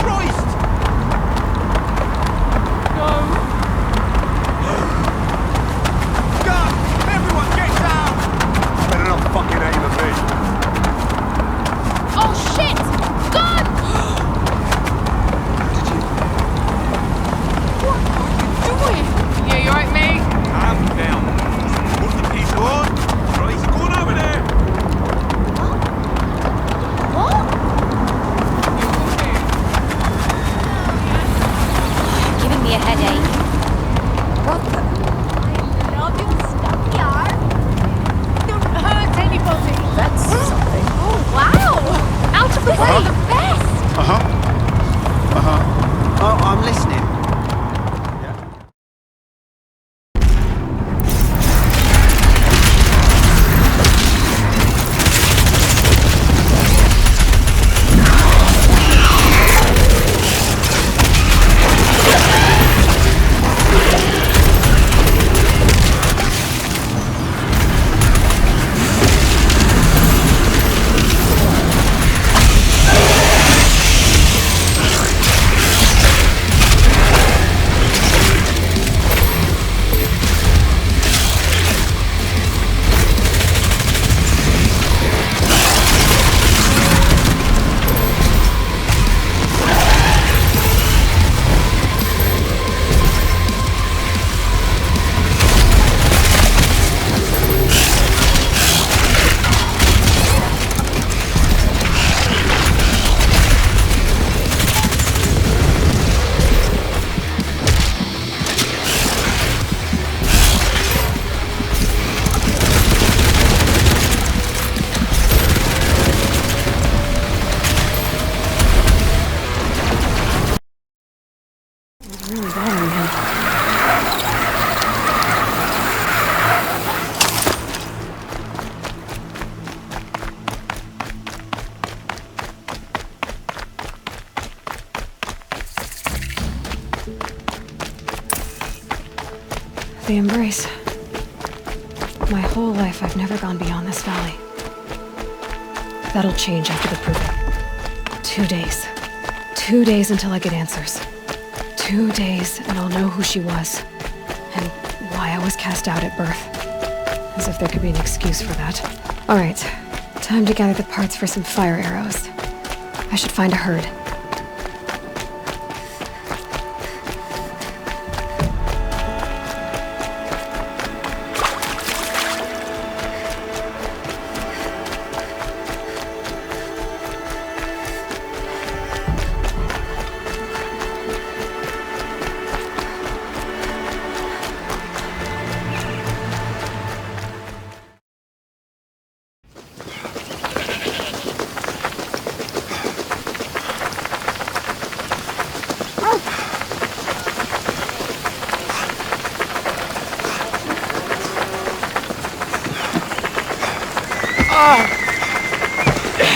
Christ! No. God! Everyone get down! Better not fucking aim at me. Oh shit! God! Did you? What are you doing? Yeah, you alright, mate? Calm down. Put the piece on. Right, he's going over there. What? Giving me a headache. What the? Love you, stuff, yar. Don't hurt anybody. That's something. Oh, wow! Out of the way, the best! Oh, I'm listening. Really bothering him. The embrace. My whole life, I've never gone beyond this valley. That'll change after the proving. 2 days. 2 days until I get answers. 2 days, and I'll know who she was. And why I was cast out at birth. As if there could be an excuse for that. Alright, time to gather the parts for some fire arrows. I should find a herd.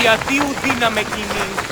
Γιατί ουδή να με κινεί.